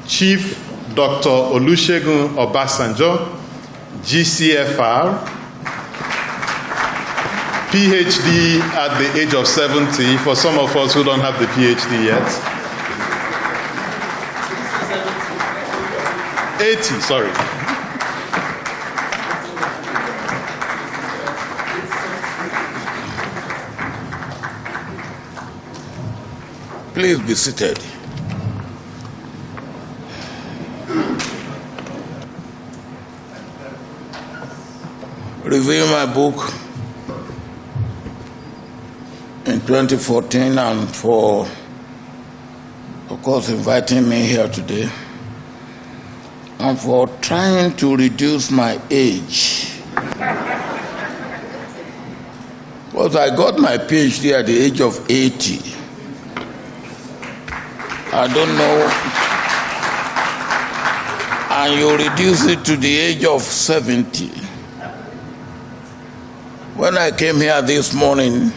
Chief Dr. Olusegun Obasanjo, GCFR, PhD at the age of 70, for some of us who don't have the PhD yet. 80, sorry. Please be seated. Reviewing my book in 2014 and for, of course, inviting me here today and for trying to reduce my age. Because I got my PhD at the age of 80. I don't know. And you reduce it to the age of 70. When I came here this morning,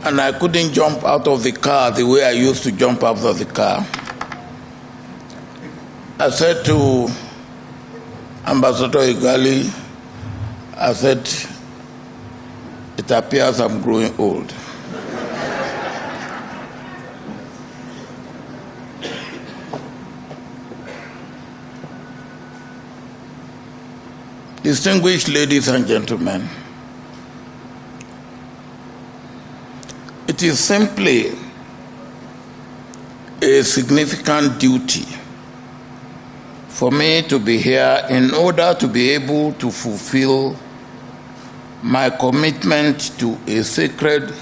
and I couldn't jump out of the car the way I used to jump out of the car, I said to Ambassador Igali, I said, it appears I'm growing old. Distinguished ladies and gentlemen, it is simply a significant duty for me to be here in order to be able to fulfill my commitment to a sacred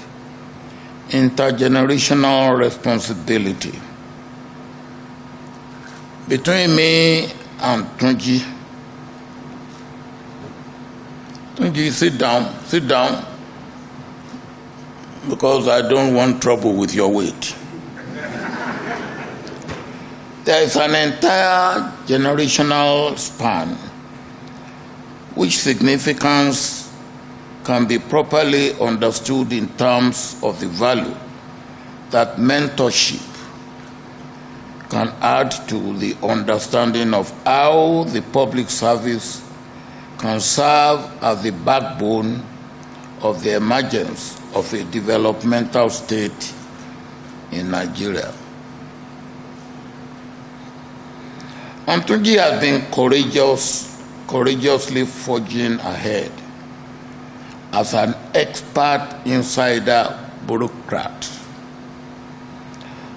intergenerational responsibility. Between me and Tunji, sit down, because I don't want trouble with your weight. There is an entire generational span which significance can be properly understood in terms of the value that mentorship can add to the understanding of how the public service can serve as the backbone of the emergence of a developmental state in Nigeria. Tunji has been courageously forging ahead as an expert insider bureaucrat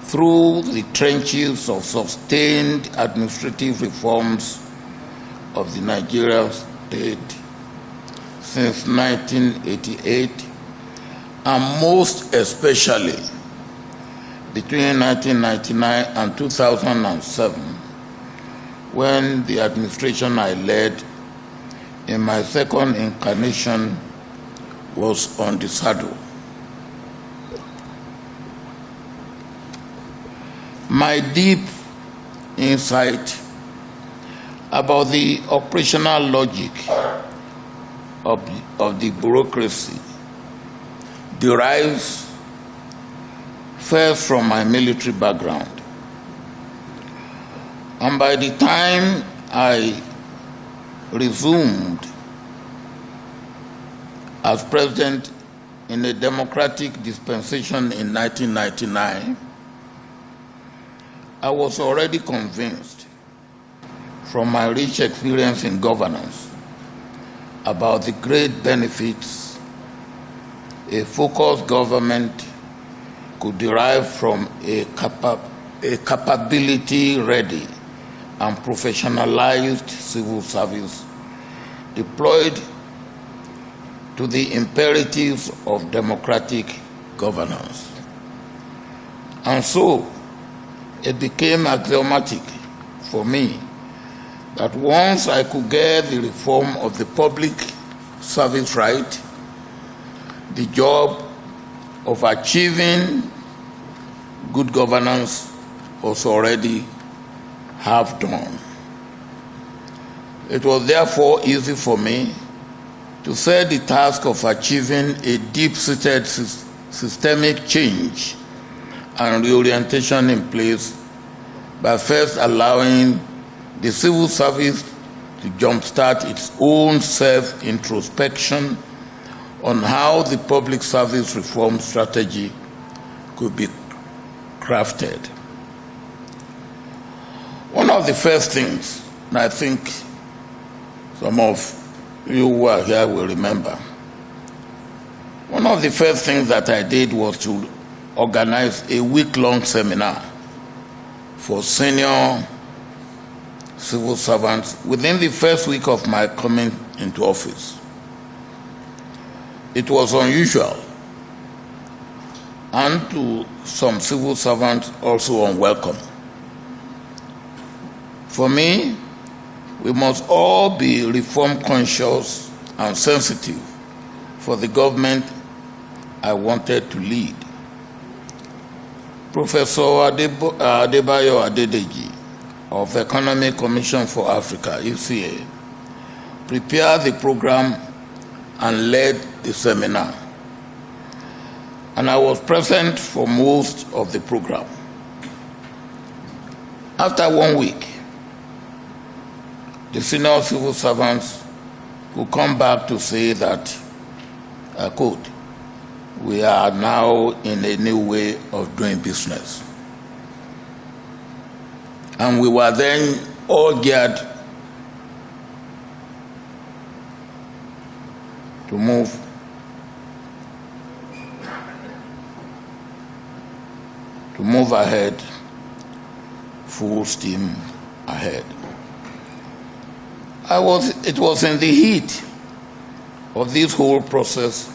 through the trenches of sustained administrative reforms of the Nigerian state since 1988, and most especially between 1999 and 2007, when the administration I led in my second incarnation was on the saddle. My deep insight about the operational logic of the bureaucracy derives first from my military background. And by the time I resumed as president in a democratic dispensation in 1999, I was already convinced from my rich experience in governance about the great benefits a focused government could derive from a capability-ready and professionalized civil service deployed to the imperatives of democratic governance. And so it became axiomatic for me that once I could get the reform of the public service right, the job of achieving good governance was already half done. It was therefore easy for me to set the task of achieving a deep-seated systemic change and reorientation in place by first allowing the civil service to jumpstart its own self-introspection on how the public service reform strategy could be crafted. One of the first things, and I think some of you who are here will remember, one of the first things that I did was to organize a week-long seminar for senior civil servants within the first week of my coming into office. It was unusual, and to some civil servants also unwelcome. For me, we must all be reform conscious and sensitive for the government I wanted to lead. Professor Adebayo Adedeji of Economic Commission for Africa, ECA, prepared the program and led the seminar. And I was present for most of the program. After 1 week, the senior civil servants will come back to say that, I quote, "We are now in a new way of doing business." And we were then all geared to move ahead, full steam ahead. It was in the heat of this whole process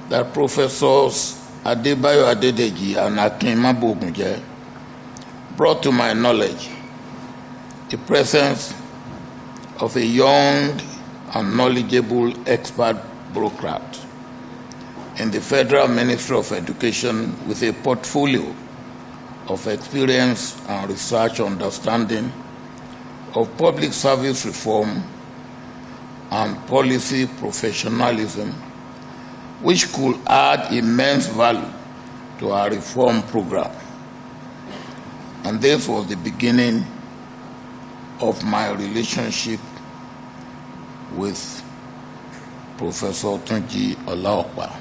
that Professors Adebayo Adedeji and Akin Mabogunje brought to my knowledge the presence of a young and knowledgeable expert bureaucrat in the Federal Ministry of Education with a portfolio of experience and research understanding of public service reform and policy professionalism, which could add immense value to our reform program. And this was the beginning of my relationship with Professor Tunji Olaokpa,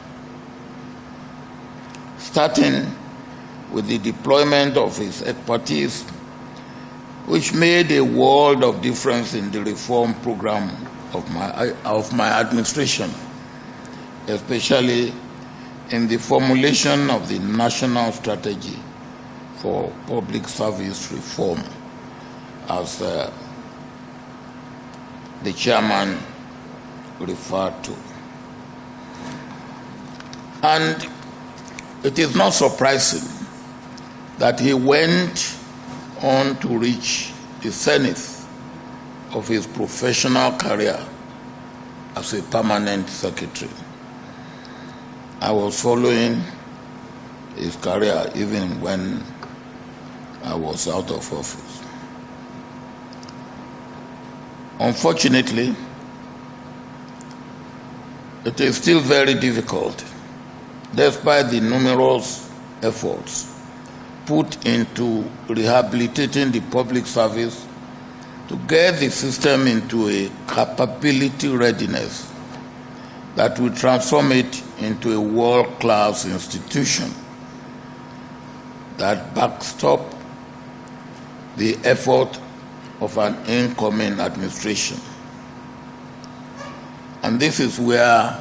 starting with the deployment of his expertise, which made a world of difference in the reform program of my administration, especially in the formulation of the national strategy for public service reform, as the chairman referred to. And it is not surprising that he went on to reach the zenith of his professional career as a permanent secretary. I was following his career even when I was out of office. Unfortunately, it is still very difficult, despite the numerous efforts put into rehabilitating the public service, to get the system into a capability readiness that will transform it into a world-class institution that backstop the effort of an incoming administration. And this is where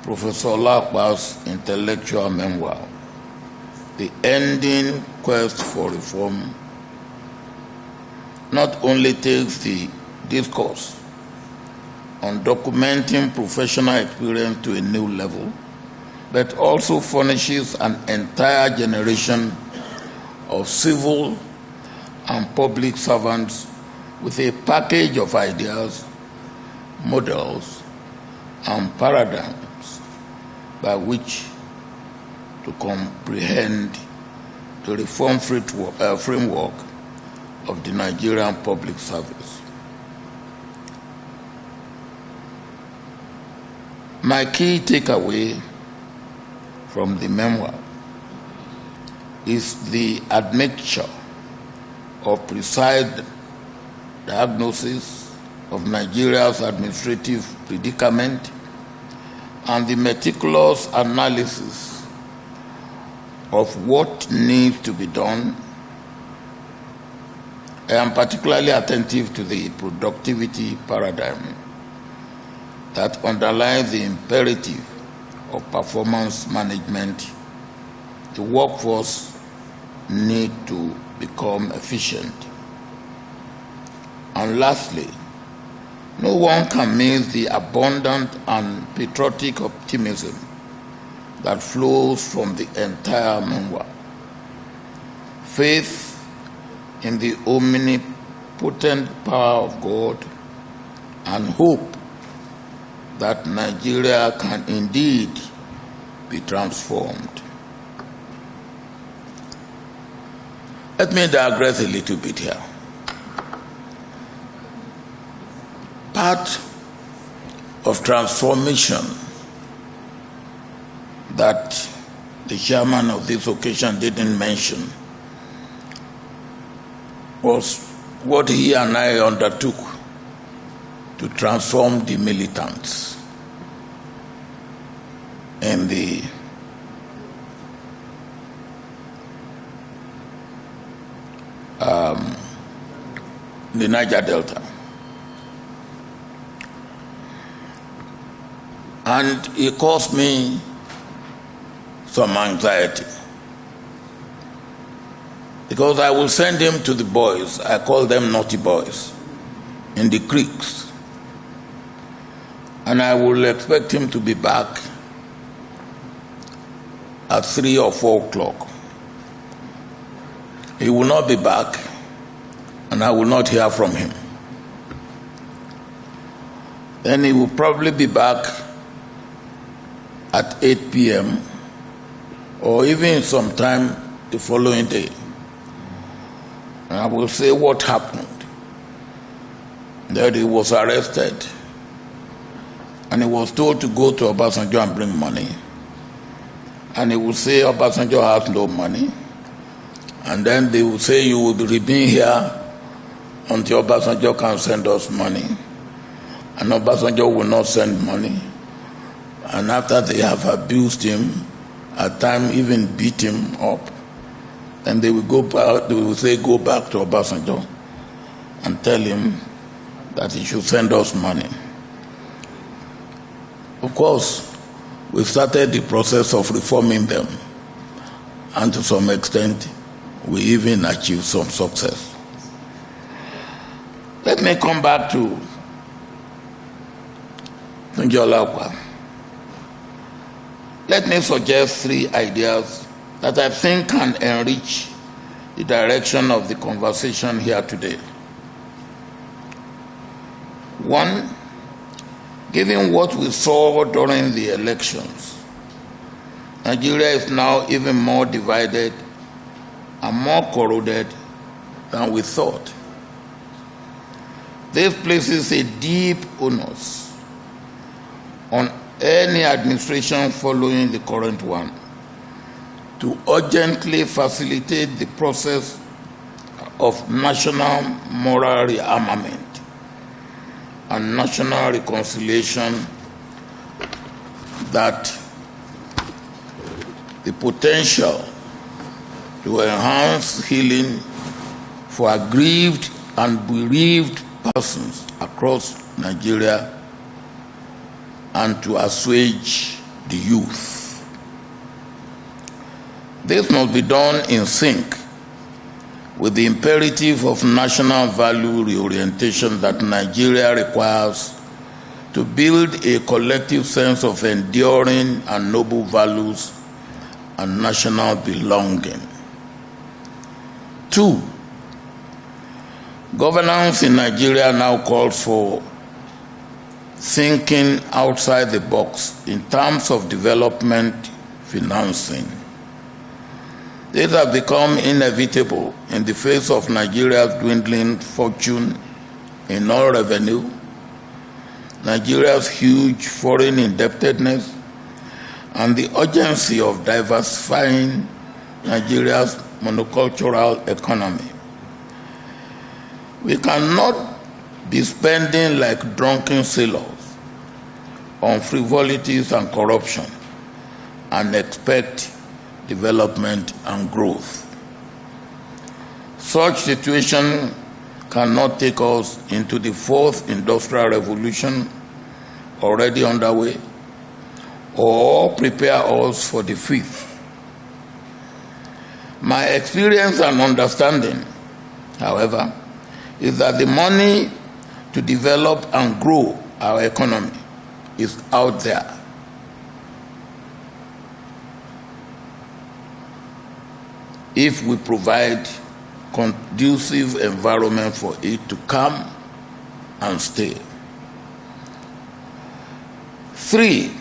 Professor Olaokpa's intellectual memoir, The Ending Quest for Reform, not only takes the discourse on documenting professional experience to a new level, but also furnishes an entire generation of civil and public servants with a package of ideas, models, and paradigms by which to comprehend the reform framework of the Nigerian public service. My key takeaway from the memoir is the admixture of precise diagnosis of Nigeria's administrative predicament and the meticulous analysis of what needs to be done. I am particularly attentive to the productivity paradigm that underlies the imperative of performance management. The workforce need to become efficient. And lastly, no one can miss the abundant and patriotic optimism that flows from the entire memoir. Faith in the omnipotent power of God and hope that Nigeria can indeed be transformed. Let me digress a little bit here. Part of transformation that the chairman of this occasion didn't mention was what he and I undertook to transform the militants in the Niger Delta. And it caused me some anxiety, because I will send him to the boys, I call them naughty boys, in the creeks, and I will expect him to be back at 3 or 4 o'clock. He will not be back, and I will not hear from him. Then he will probably be back at 8 p.m. or even sometime the following day. And I will say what happened, that he was arrested and he was told to go to Obasanjo and bring money. And he will say Obasanjo has no money. And then they will say you will remain here until Obasanjo can send us money. And Obasanjo will not send money. And after they have abused him, at times even beat him up, then they will go back, they will say go back to Obasanjo and tell him that he should send us money. Of course, we started the process of reforming them, and to some extent, we even achieved some success. Let me come back to Tunjolakwa. Let me suggest 3 ideas that I think can enrich the direction of the conversation here today. 1, given what we saw during the elections, Nigeria is now even more divided and more corroded than we thought. This places a deep onus on any administration following the current one to urgently facilitate the process of national moral rearmament and national reconciliation, that the potential to enhance healing for aggrieved and bereaved persons across Nigeria and to assuage the youth. This must be done in sync with the imperative of national value reorientation that Nigeria requires to build a collective sense of enduring and noble values and national belonging. 2, governance in Nigeria now calls for thinking outside the box in terms of development financing. This has become inevitable in the face of Nigeria's dwindling fortune in oil revenue, Nigeria's huge foreign indebtedness, and the urgency of diversifying Nigeria's monocultural economy. We cannot be spending like drunken sailors on frivolities and corruption and expect development and growth. Such situation cannot take us into the fourth industrial revolution already underway or prepare us for the fifth. My experience and understanding, however, is that the money to develop and grow our economy is out there. If we provide conducive environment for it to come and stay. 3,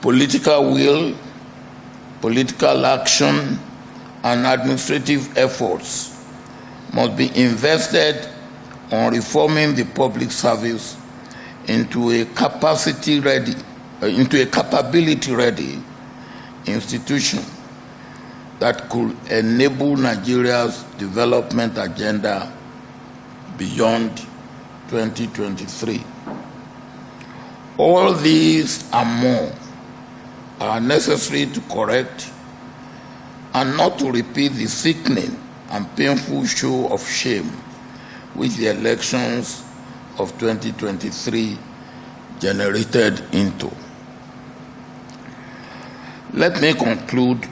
political will, political action, and administrative efforts must be invested on reforming the public service into a capability-ready institution that could enable Nigeria's development agenda beyond 2023. All these and more are necessary to correct and not to repeat the sickening and painful show of shame which the elections of 2023 generated into. Let me conclude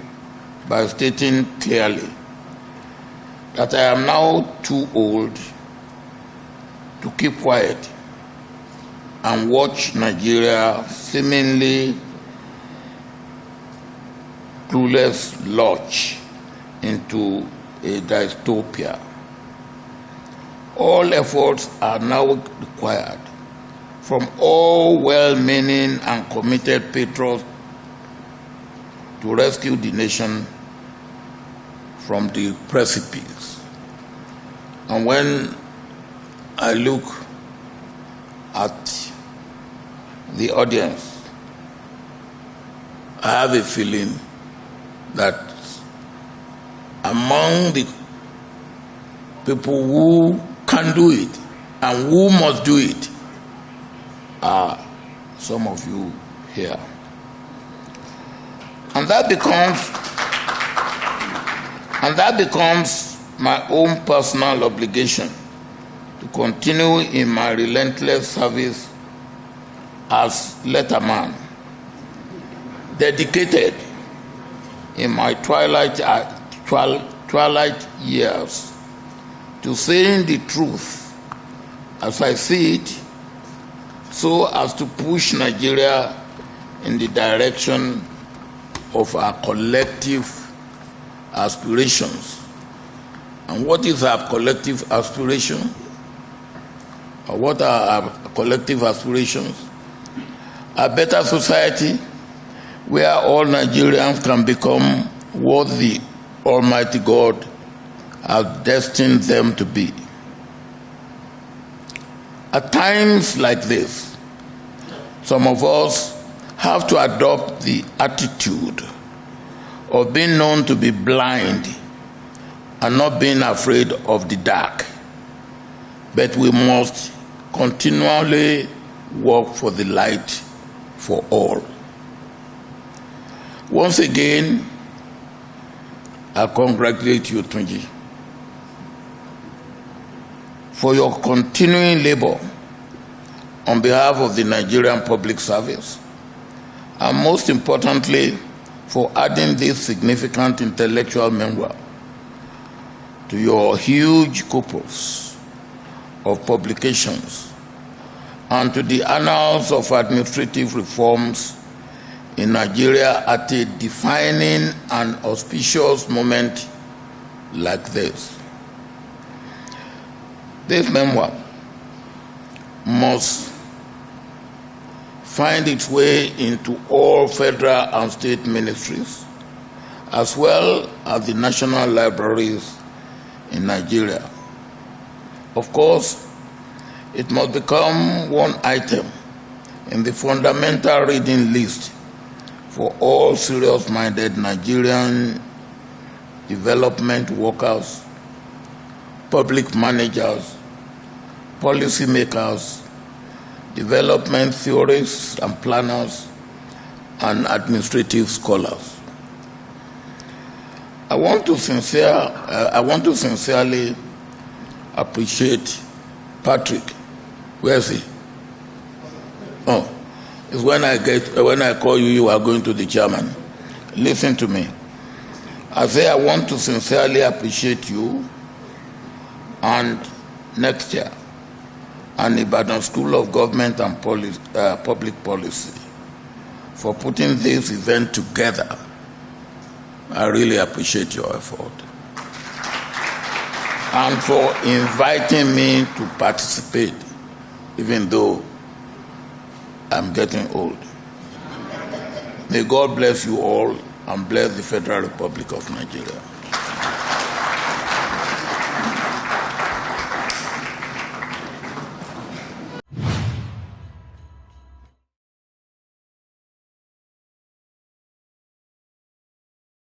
by stating clearly that I am now too old to keep quiet and watch Nigeria seemingly clueless lurch into a dystopia. All efforts are now required from all well-meaning and committed patriots to rescue the nation from the precipice. And when I look at the audience, I have a feeling that among the people who can do it and who must do it are some of you here. And that becomes my own personal obligation to continue in my relentless service as letterman, dedicated in my twilight years to saying the truth as I see it, so as to push Nigeria in the direction of our collective aspirations. And what is our collective aspiration? Or what are our collective aspirations? A better society where all Nigerians can become what the Almighty God has destined them to be. At times like this, some of us have to adopt the attitude of being known to be blind and not being afraid of the dark. But we must continually work for the light for all. Once again, I congratulate you, Tunji, for your continuing labor on behalf of the Nigerian Public Service, and most importantly, for adding this significant intellectual memoir to your huge corpus of publications and to the annals of administrative reforms in Nigeria at a defining and auspicious moment like this. This memoir must find its way into all federal and state ministries, as well as the national libraries in Nigeria. Of course, it must become one item in the fundamental reading list for all serious-minded Nigerian development workers public managers, policymakers, development theorists and planners, and administrative scholars. I want to sincerely appreciate Patrick. Where is he? Oh, it's when I call you, you are going to the chairman. Listen to me. I say I want to sincerely appreciate you and next year and Ibadan School of Government and Public Policy for putting this event together. I really appreciate your effort. And for inviting me to participate, even though I'm getting old. May God bless you all and bless the Federal Republic of Nigeria.